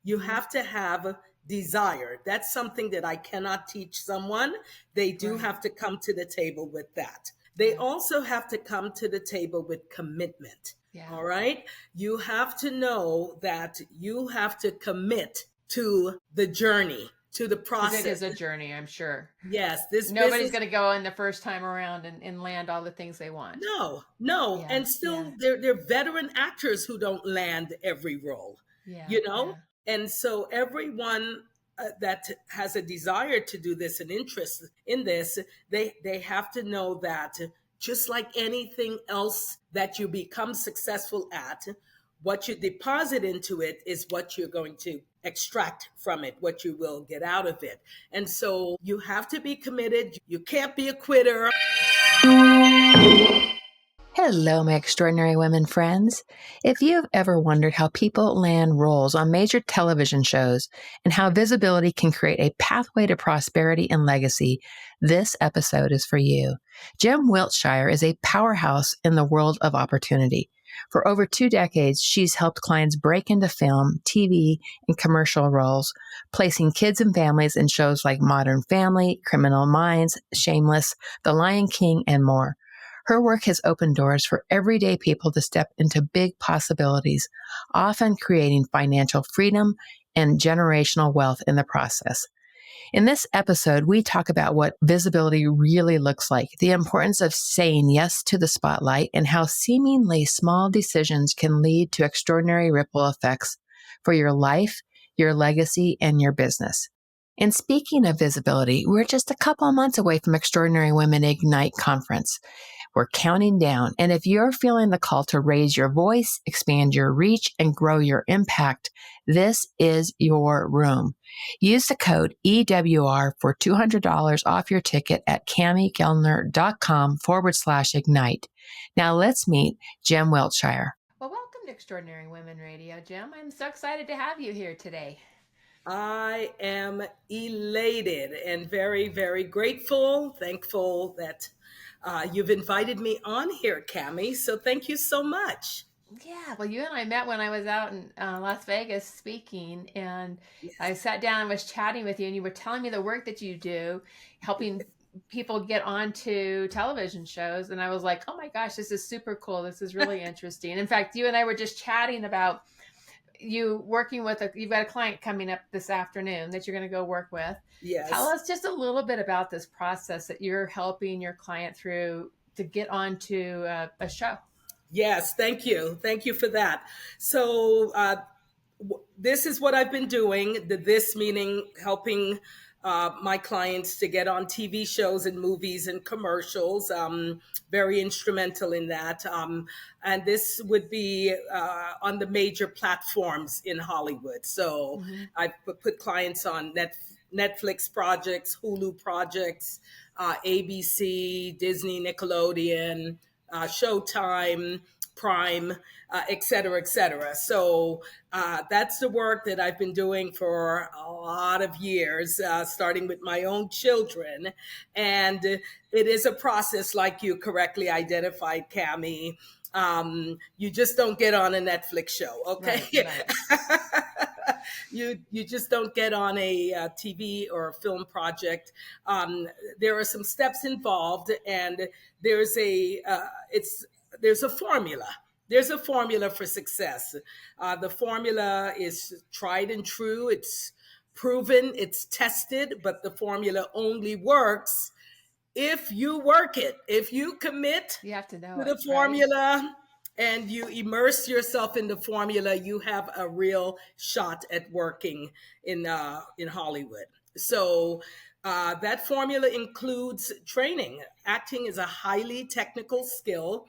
You have to have desire. That's something that I cannot teach someone. They do Right. have to come to the table with that. They Yeah. also have to come to the table with commitment. Yeah. All right. You have to know that you have to commit to the journey, to the Because it process. is a journey, I'm sure. Yes, this Nobody's business. going to go in the first time around and land all the things they want. No, no. Yeah. And Yeah. still, they're veteran actors who don't land every role, Yeah. you know? Yeah. And so everyone that has a desire to do this, an interest in this, they have to know that just like anything else that you become successful at, what you deposit into it is what you're going to extract from it, what you will get out of it. And so you have to be committed. You can't be a quitter. Hello, my extraordinary women friends. If you've ever wondered how people land roles on major television shows and how visibility can create a pathway to prosperity and legacy, this episode is for you. Jem Wiltshire is a powerhouse in the world of opportunity. For over 2 decades, she's helped clients break into film, TV, and commercial roles, placing kids and families in shows like Modern Family, Criminal Minds, Shameless, The Lion King, and more. Her work has opened doors for everyday people to step into big possibilities, often creating financial freedom and generational wealth in the process. In this episode, we talk about what visibility really looks like, the importance of saying yes to the spotlight, and how seemingly small decisions can lead to extraordinary ripple effects for your life, your legacy, and your business. And speaking of visibility, we're just a couple of months away from Extraordinary Women Ignite Conference. We're counting down. And if you're feeling the call to raise your voice, expand your reach, and grow your impact, this is your room. Use the code EWR for $200 off your ticket at CamiGellner.com/ignite. Now let's meet Jem Wiltshire. Well, welcome to Extraordinary Women Radio, Jem. I'm so excited to have you here today. I am elated and very, very grateful, thankful that you've invited me on here, Cami. So thank you so much. Yeah, well, you and I met when I was out in Las Vegas speaking, and I Yes. sat down and was chatting with you, and you were telling me the work that you do, helping people get onto television shows. And I was like, oh my gosh, this is super cool. This is really interesting. In fact, you and I were just chatting about you working with you've got a client coming up this afternoon that you're going to go work with. Tell Yes. us just a little bit about this process that you're helping your client through to get onto a show. Yes. Thank you. Thank you for that. So, this is what I've been doing. This meaning helping my clients to get on TV shows and movies and commercials. Very instrumental in that. And this would be on the major platforms in Hollywood. So Mm-hmm. I put clients on Netflix projects, Hulu projects, ABC, Disney, Nickelodeon, Showtime, Prime, et cetera, et cetera. So that's the work that I've been doing for a lot of years, starting with my own children. And it is a process, like you correctly identified, Cami. You just don't get on a Netflix show, okay? Right. You just don't get on a TV or a film project. There are some steps involved, and there's a there's a formula. There's a formula for success. The formula is tried and true. It's proven. It's tested. But the formula only works if you work it. If you commit You have to know to it, the right? formula and you immerse yourself in the formula, you have a real shot at working in Hollywood. So that formula includes training. Acting is a highly technical skill.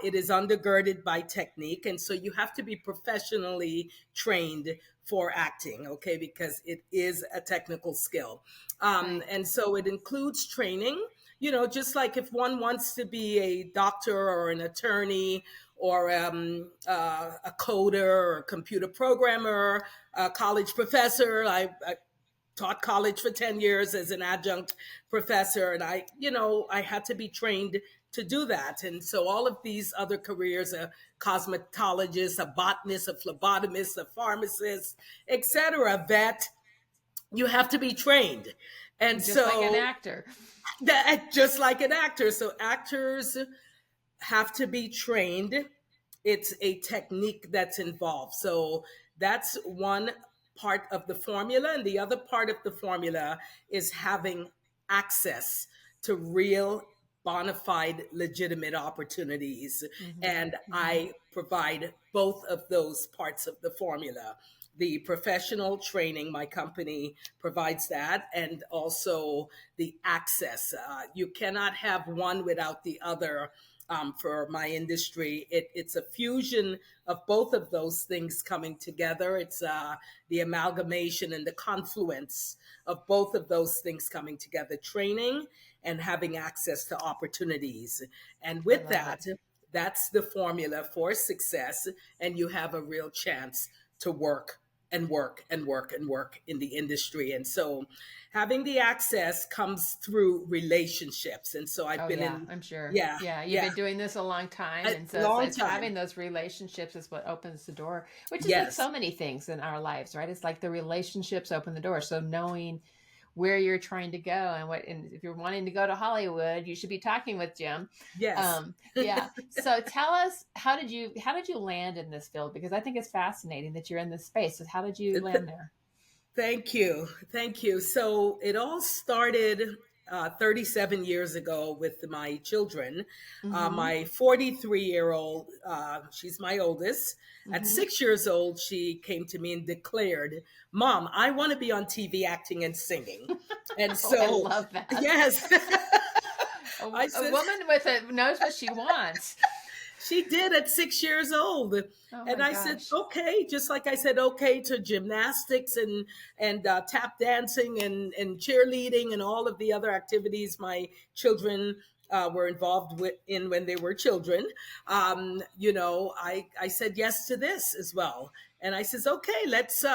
It is undergirded by technique, and so you have to be professionally trained for acting, okay, because it is a technical skill. Right. And so it includes training, just like if one wants to be a doctor or an attorney or a coder or a computer programmer, a college professor. I taught college for 10 years as an adjunct professor, and I had to be trained to do that. And so all of these other careers, a cosmetologist, a botanist, a phlebotomist, a pharmacist, etc., vet, you have to be trained. And Just like an so actor. that just like an actor. So actors have to be trained. It's a technique that's involved. So that's one part of the formula. And the other part of the formula is having access to real, bona fide, legitimate opportunities. And I provide both of those parts of the formula. The professional training, my company provides that, and also the access. You cannot have one without the other. For my industry, it's a fusion of both of those things coming together. It's the amalgamation and the confluence of both of those things coming together, training and having access to opportunities. And with that, that's the formula for success. And you have a real chance to work and work and work and work in the industry. And so having the access comes through relationships. And so I've been in, I'm sure. yeah, Yeah, you've yeah, been doing this a long time. a And so long it's time. having those relationships is what opens the door, which is like Yes. so many things in our lives, right? It's like the relationships open the door. So knowing where you're trying to go and if you're wanting to go to Hollywood, you should be talking with Jim. Yes. Yeah. So tell us, how did you land in this field? Because I think it's fascinating that you're in this space. So how did you land there? Thank you. Thank you. So it all started 37 years ago with my children. My 43-year-old, she's my oldest. At 6 years old, she came to me and declared, "Mom, I want to be on TV acting and singing." And so, I love that. Yes. A woman knows what she wants. She did at 6 years old. And I said, okay, just like I said, okay to gymnastics and tap dancing and cheerleading and all of the other activities my children were involved in when they were children. I said yes to this as well. And I says, okay, let's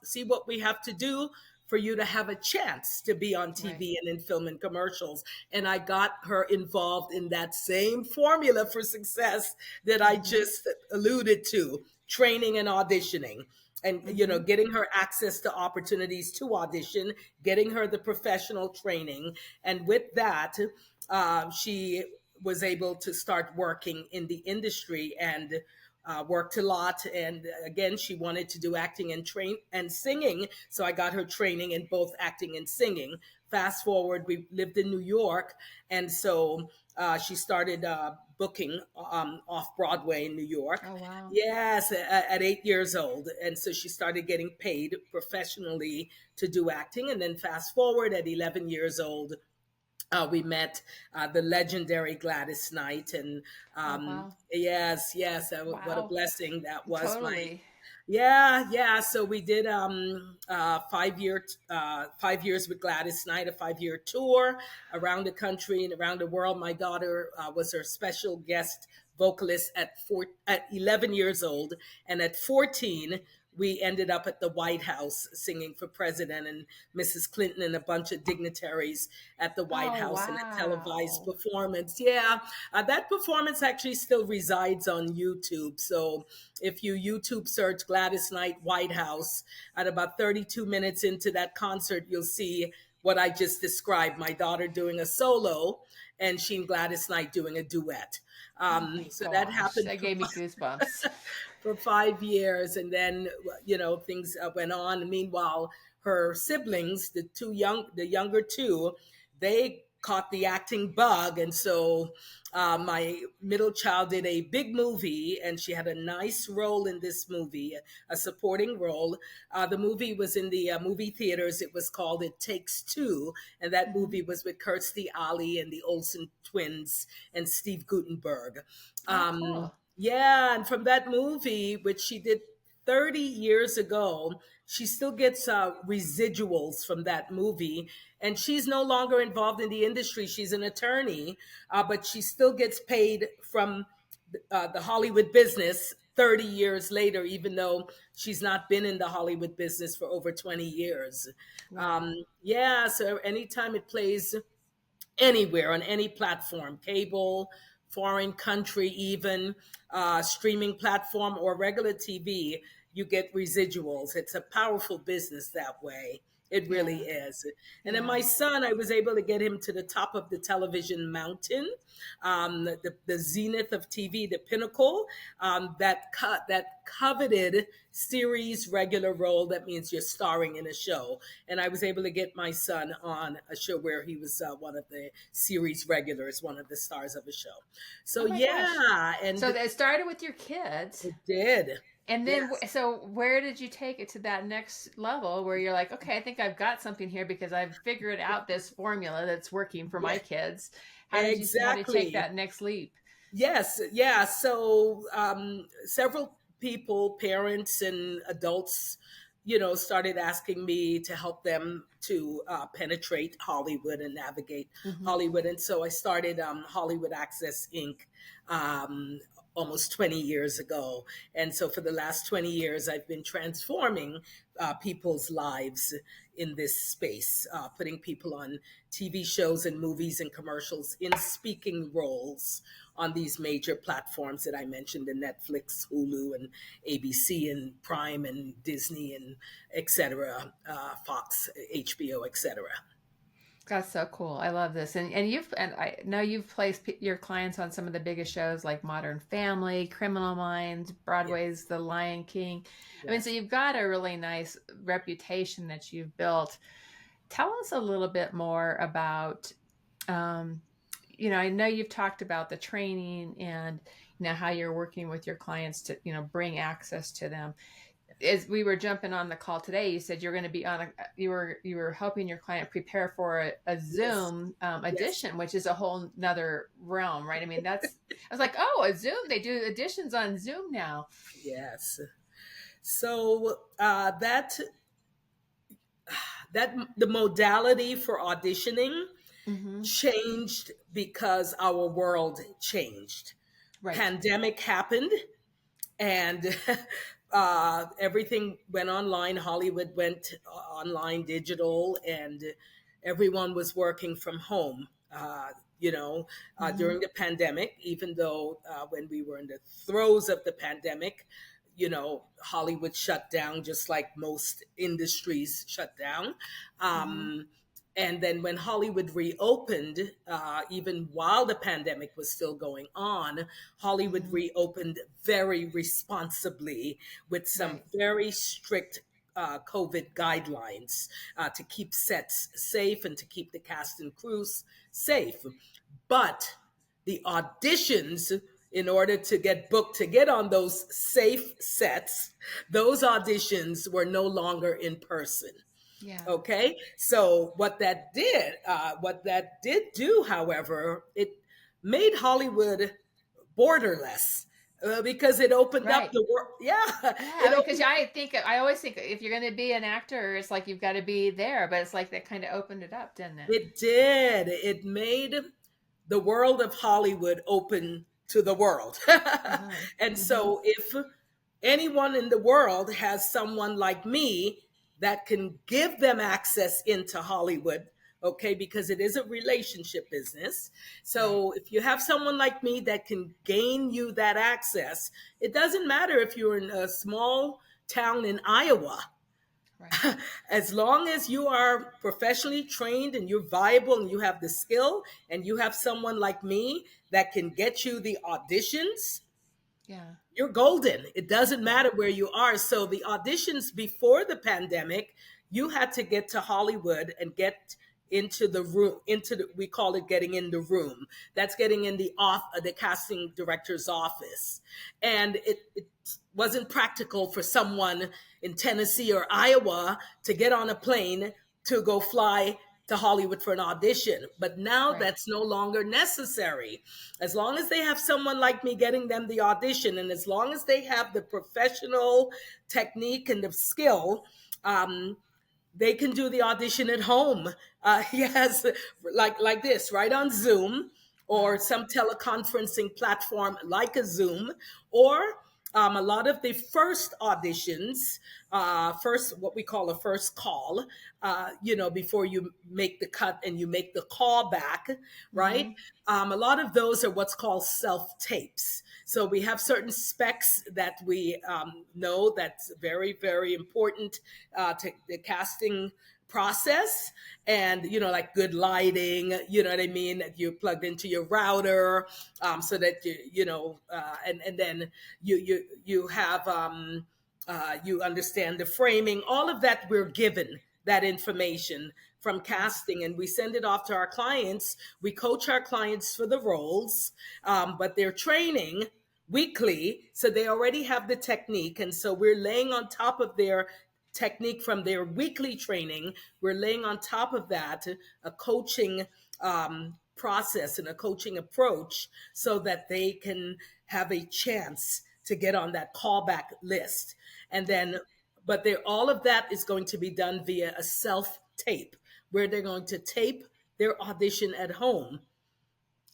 see what we have to do for you to have a chance to be on TV and in film and commercials. And I got her involved in that same formula for success that I just alluded to, training and auditioning. And, getting her access to opportunities to audition, getting her the professional training. And with that, she was able to start working in the industry and worked a lot. And again, she wanted to do acting and singing. So I got her training in both acting and singing. Fast forward, we lived in New York. And so she started booking off Broadway in New York. Oh, wow. Yes, at 8 years old. And so she started getting paid professionally to do acting. And then fast forward, at 11 years old, we met the legendary Gladys Knight, and yes, Wow. what a blessing that was. Totally. So we did 5 years with Gladys Knight, a 5-year tour around the country and around the world. My daughter was her special guest vocalist at 11 years old, and at 14. We ended up at the White House singing for President and Mrs. Clinton and a bunch of dignitaries at the White House in a televised performance. Yeah, that performance actually still resides on YouTube. So if you YouTube search Gladys Knight White House, at about 32 minutes into that concert, you'll see what I just described. My daughter doing a solo and she and Gladys Knight doing a duet. That happened. That gave me goosebumps. For 5 years, and then things went on. Meanwhile, her siblings, the younger two, they caught the acting bug, and so my middle child did a big movie, and she had a nice role in this movie, a supporting role. The movie was in the movie theaters. It was called It Takes Two, and that movie was with Kirstie Alley and the Olsen twins and Steve Guttenberg. Cool. Yeah, and from that movie, which she did 30 years ago, she still gets residuals from that movie. And she's no longer involved in the industry. She's an attorney, but she still gets paid from the Hollywood business 30 years later, even though she's not been in the Hollywood business for over 20 years. Wow. So anytime it plays anywhere on any platform, cable, foreign country, even streaming platform or regular TV, you get residuals. It's a powerful business that way. It really Yeah. is. And then my son, I was able to get him to the top of the television mountain, the zenith of TV, the pinnacle, that coveted series regular role. That means you're starring in a show. And I was able to get my son on a show where he was one of the series regulars, one of the stars of a show. So Oh my gosh. yeah, and So that started with your kids. it did. And then, Yes. so where did you take it to that next level where you're like, okay, I think I've got something here because I've figured out this formula that's working for my kids. How did you take that next leap? Yes, yeah. So several people, parents and adults, started asking me to help them to penetrate Hollywood and navigate Hollywood. And so I started Hollywood Access Inc. Almost 20 years ago. And so for the last 20 years, I've been transforming people's lives in this space, putting people on TV shows and movies and commercials in speaking roles on these major platforms that I mentioned, the Netflix, Hulu, and ABC, and Prime, and Disney, and et cetera, Fox, HBO, et cetera. That's so cool. I love this. And I know you've placed your clients on some of the biggest shows like Modern Family, Criminal Minds, Broadway's The Lion King. I mean, so you've got a really nice reputation that you've built. Tell us a little bit more about, I know you've talked about the training and, how you're working with your clients to, bring access to them. As we were jumping on the call today, you said you're going to be on you were helping your client prepare for a Zoom audition, which is a whole nother realm, right? I mean, I was like, oh, a Zoom, they do auditions on Zoom now. Yes. So that the modality for auditioning changed because our world changed. Right. Pandemic happened, and everything went online. Hollywood went online, digital, and everyone was working from home. During the pandemic, even though when we were in the throes of the pandemic, Hollywood shut down just like most industries shut down. And then when Hollywood reopened, even while the pandemic was still going on, Hollywood reopened very responsibly with some very strict COVID guidelines to keep sets safe and to keep the cast and crews safe. But the auditions, in order to get booked to get on those safe sets, those auditions were no longer in person. Yeah. Okay. So what that did do, however, it made Hollywood borderless. Because it opened up the world. Yeah. Because I always think if you're going to be an actor, it's like you've got to be there, but it's like that kind of opened it up, didn't it? It did. It made the world of Hollywood open to the world. And so if anyone in the world has someone like me that can give them access into Hollywood, okay, because it is a relationship business. So if you have someone like me that can gain you that access, it doesn't matter if you're in a small town in Iowa. Right. As long as you are professionally trained and you're viable and you have the skill and you have someone like me that can get you the auditions, you're golden. It doesn't matter where you are. So the auditions before the pandemic, you had to get to Hollywood and get into the room, we call it getting in the room. That's getting in the casting director's office. And it wasn't practical for someone in Tennessee or Iowa to get on a plane to go fly to Hollywood for an audition. But now that's no longer necessary. As long as they have someone like me getting them the audition, and as long as they have the professional technique and the skill, they can do the audition at home. Yes, like this, right on Zoom or some teleconferencing platform like a Zoom, or A lot of the first auditions, first what we call a first call, before you make the cut and you make the call back, right? Mm-hmm. A lot of those are what's called self tapes. So we have certain specs that we know that's very, very important to the casting process, and like good lighting, you know what I mean, that you plugged into your router, so that and then you have you understand the framing, all of that. We're given that information from casting, and we send it off to our clients. We coach our clients for the roles, but they're training weekly, so they already have the technique, and so we're laying on top of their technique from their weekly training. We're laying on top of that a coaching process and a coaching approach, so that they can have a chance to get on that callback list. And then, but all of that is going to be done via a self tape, where they're going to tape their audition at home,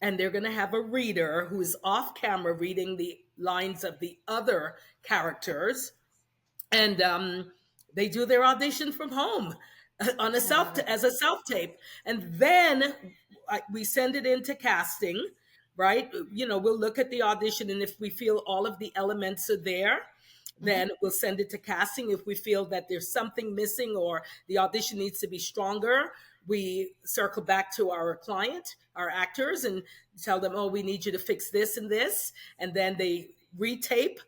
and they're going to have a reader who is off camera reading the lines of the other characters, and they do their audition from home on a as a self tape, and then we send it into casting. Right, we'll look at the audition, and if we feel all of the elements are there, then we'll send it to casting. If we feel that there's something missing or the audition needs to be stronger, we circle back to our client, our actors, and tell them, oh, we need you to fix this and this. And then they retape,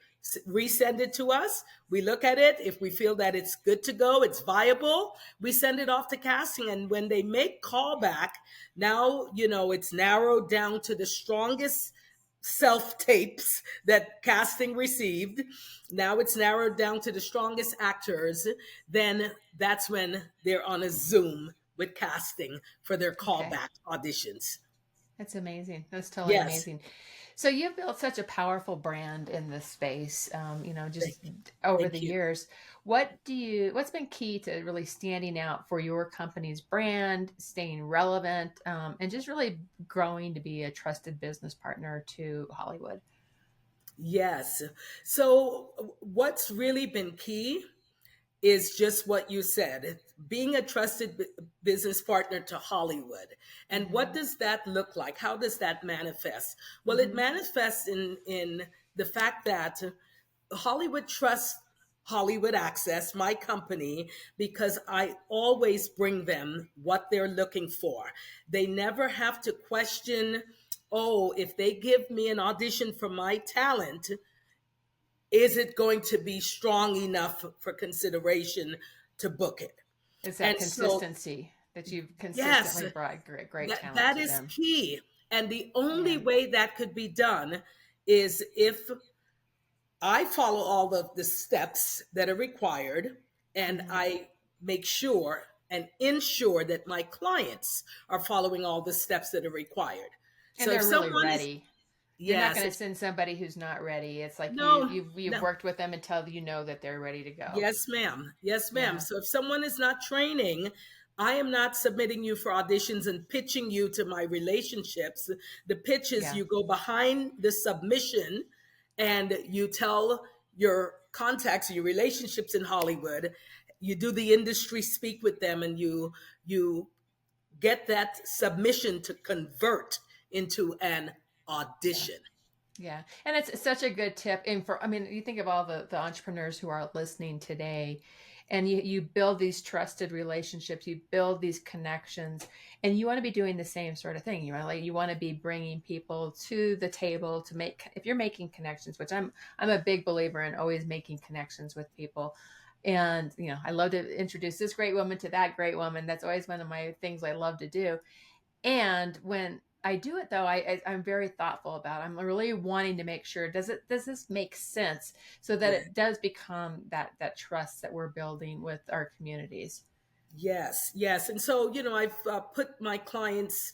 resend it to us. We look at it. If we feel that it's good to go, it's viable, we send it off to casting. And when they make callback, now, it's narrowed down to the strongest self tapes that casting received. Now it's narrowed down to the strongest actors. Then that's when they're on a Zoom with casting for their callback auditions. That's amazing. That's totally amazing. So you've built such a powerful brand in this space, just over the years. What's been key to really standing out for your company's brand, staying relevant, and just really growing to be a trusted business partner to Hollywood? Yes. So what's really been key is just what you said, being a trusted business partner to Hollywood. And what does that look like? How does that manifest? Well, it manifests in the fact that Hollywood trusts Hollywood Access, my company, because I always bring them what they're looking for. They never have to question, oh, if they give me an audition for my talent, is it going to be strong enough for consideration to book it? It's that consistency that you've consistently brought great talent that to is them. key. And the only way that could be done is if I follow all of the steps that are required, and I make sure and ensure that my clients are following all the steps that are required. And so they're if really someone ready. You're not going to send somebody who's not ready. It's like you've worked with them until you know that they're ready to go. Yes, ma'am. Yes, ma'am. Yeah. So if someone is not training, I am not submitting you for auditions and pitching you to my relationships. The pitch is you go behind the submission and you tell your contacts, your relationships in Hollywood, you do the industry speak with them, and you get that submission to convert into an audition. Yeah. And it's such a good tip. And you think of all the entrepreneurs who are listening today, and you build these trusted relationships, you build these connections, and you want to be doing the same sort of thing. You want to be bringing people to the table to if you're making connections, which I'm a big believer in always making connections with people. And, I love to introduce this great woman to that great woman. That's always one of my things I love to do. And when I do it, though, I'm very thoughtful about it. I'm really wanting to make sure, does this make sense, so that it does become that trust that we're building with our communities. Yes. And so, I've put my clients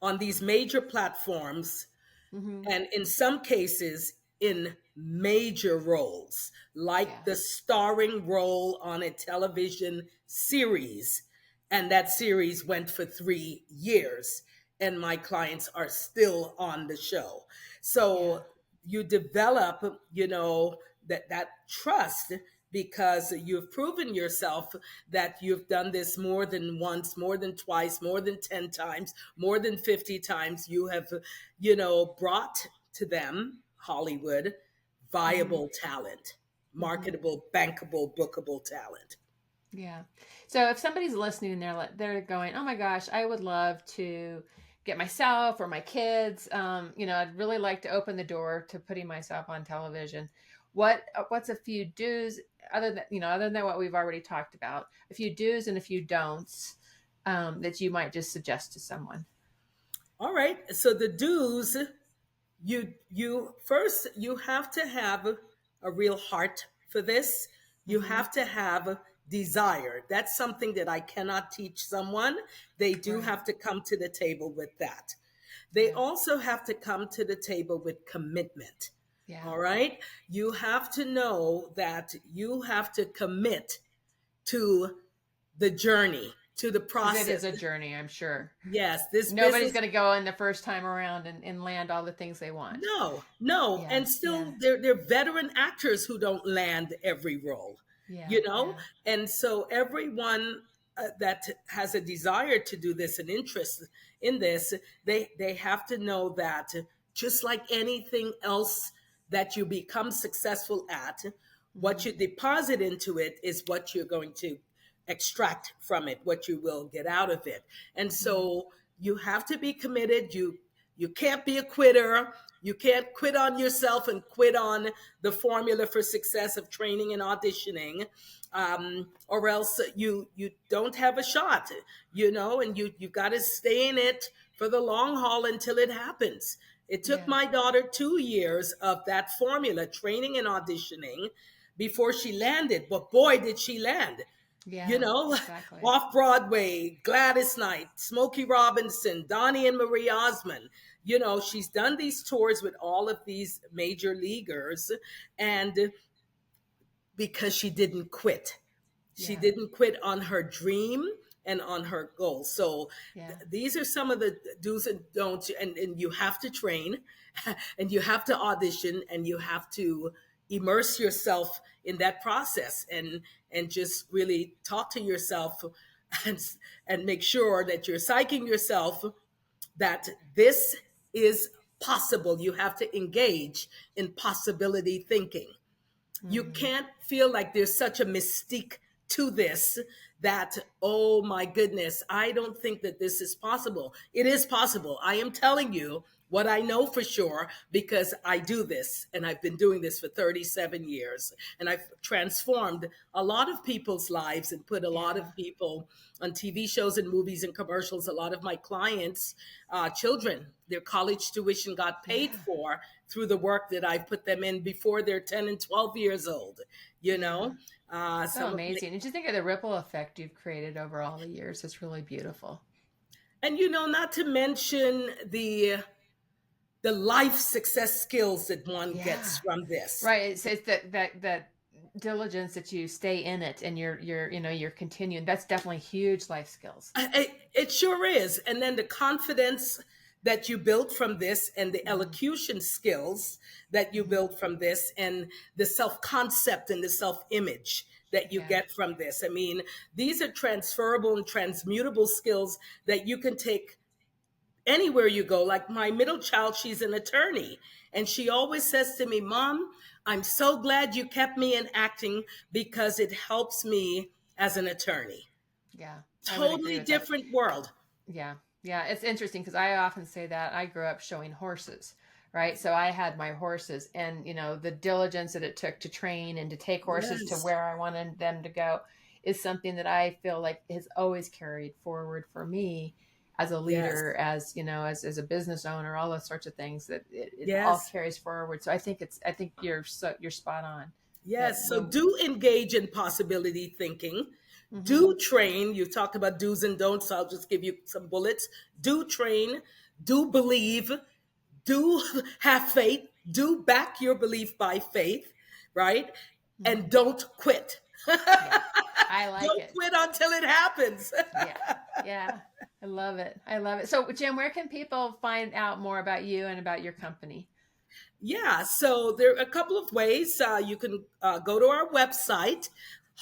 on these major platforms, and in some cases in major roles, like the starring role on a television series. And that series went for 3 years, and my clients are still on the show. So you develop, that trust, because you've proven yourself that you've done this more than once, more than twice, more than 10 times, more than 50 times. You have, brought to them, Hollywood, viable talent, marketable, bankable, bookable talent. Yeah. So if somebody's listening and they're going, oh my gosh, I would love to get myself or my kids, I'd really like to open the door to putting myself on television. What's a few do's other than what we've already talked about, a few do's and a few don'ts that you might just suggest to someone? All right. So the do's, you first, you have to have a real heart for this. You have to have desire. That's something that I cannot teach someone. They do Right. have to come to the table with that. They also have to come to the table with commitment. Yeah. All right. You have to know that you have to commit to the journey, to the 'Cause process. it is a journey, I'm sure. Yes, this Nobody's business. going to go in the first time around and land all the things they want. No. Yeah, And still, yeah. they're veteran actors who don't land every role, Yeah. Yeah. And so everyone that has a desire to do this, an interest in this, they have to know that just like anything else that you become successful at, what you deposit into it is what you're going to extract from it, what you will get out of it. And so you have to be committed. You can't be a quitter. You can't quit on yourself and quit on the formula for success of training and auditioning, or else you don't have a shot, and you got to stay in it for the long haul until it happens. It took my daughter 2 years of that formula, training and auditioning, before she landed. But boy, did she land. Yeah, exactly. Off Broadway, Gladys Knight, Smokey Robinson, Donnie and Marie Osmond. She's done these tours with all of these major leaguers, and because she didn't quit. She didn't quit on her dream and on her goal. So these are some of the do's and don'ts. And you have to train and you have to audition and you have to immerse yourself in that process and just really talk to yourself and make sure that you're psyching yourself that this is possible. You have to engage in possibility thinking. You can't feel like there's such a mystique to this that, oh my goodness, I don't think that this is possible. It is possible. I am telling you what I know for sure because I do this and I've been doing this for 37 years and I've transformed a lot of people's lives and put a lot of people on TV shows and movies and commercials. A lot of my clients, children, their college tuition got paid for through the work that I put them in before they're 10 and 12 years old, So amazing. And just think of the ripple effect you've created over all the years. It's really beautiful. And, not to mention the life success skills that one gets from this. Right. It's that diligence that you stay in it and you're continuing. That's definitely huge life skills. It sure is. And then the confidence that you built from this and the elocution skills that you built from this and the self-concept and the self-image that you get from this. I mean, these are transferable and transmutable skills that you can take anywhere you go. Like my middle child, she's an attorney. And she always says to me, Mom, I'm so glad you kept me in acting because it helps me as an attorney. Yeah. Totally different world. Yeah. Yeah. It's interesting because I often say that I grew up showing horses, right? So I had my horses and, the diligence that it took to train and to take horses to where I wanted them to go is something that I feel like has always carried forward for me as a leader, as a business owner, all those sorts of things that it all carries forward. So I think you're spot on. Yes. So do engage in possibility thinking. Do train. You talked about do's and don'ts. So I'll just give you some bullets. Do train. Do believe. Do have faith. Do back your belief by faith, right? And don't quit. I like Don't quit until it happens. Yeah. I love it. So, Jim, where can people find out more about you and about your company? Yeah, so there are a couple of ways. You can go to our website,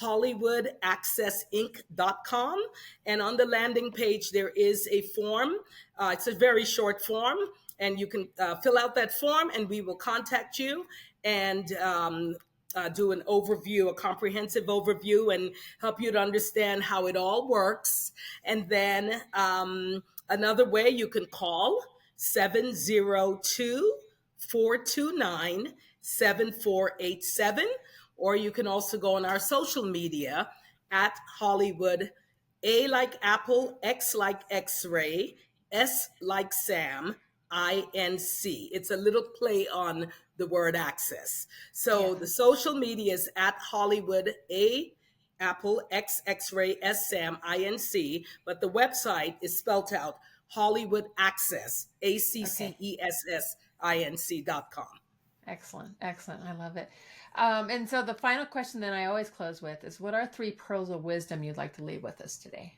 HollywoodAccessInc.com, and on the landing page, there is a form. It's a very short form, and you can fill out that form, and we will contact you and do an overview, a comprehensive overview, and help you to understand how it all works. And then another way, you can call 702 429 7487, or you can also go on our social media at Hollywood, A like Apple, X like X-ray, S like Sam, INC. It's a little play on the word access. So Yeah. the social media is at Hollywood, A Apple, X X-ray, S Sam, INC, but the website is spelled out Hollywood Access, Okay. ACCESSINC.com. Excellent. Excellent. I love it. And so the final question that I always close with is, what are three pearls of wisdom you'd like to leave with us today?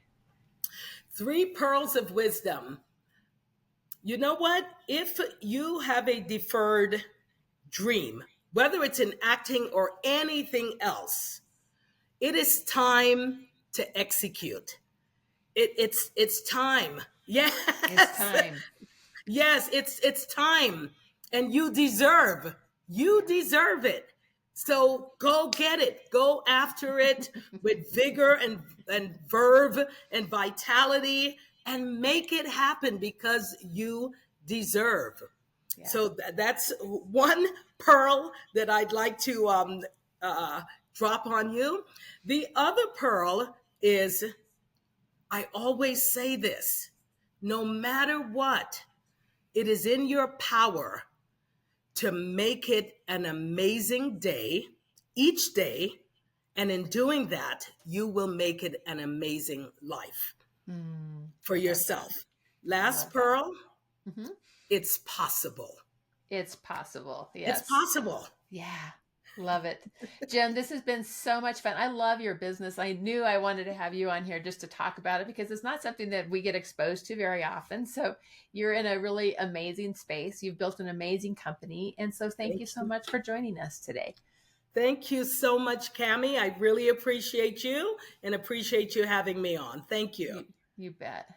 Three pearls of wisdom. You know what? If you have a deferred dream, whether it's in acting or anything else, it is time to execute. It's time. It's Yes. time. Yes, it's time. And you deserve it. So go get it. Go after it with vigor and verve and vitality, and make it happen because you deserve. Yeah. So that's one pearl that I'd like to uh, drop on you. The other pearl is, I always say this: no matter what, it is in your power to make it an amazing day, each day. And in doing that, you will make it an amazing life for I love that. yourself. I Last love that. pearl, Hmm. it's possible. It's possible. It's Yes. possible. Yeah. Love it. Jim, this has been so much fun. I love your business. I knew I wanted to have you on here just to talk about it because it's not something that we get exposed to very often. So you're in a really amazing space. You've built an amazing company. And so thank you Thank so you. much for joining us today. Thank you so much, Cammie. I really appreciate you and appreciate you having me on. Thank you. You bet.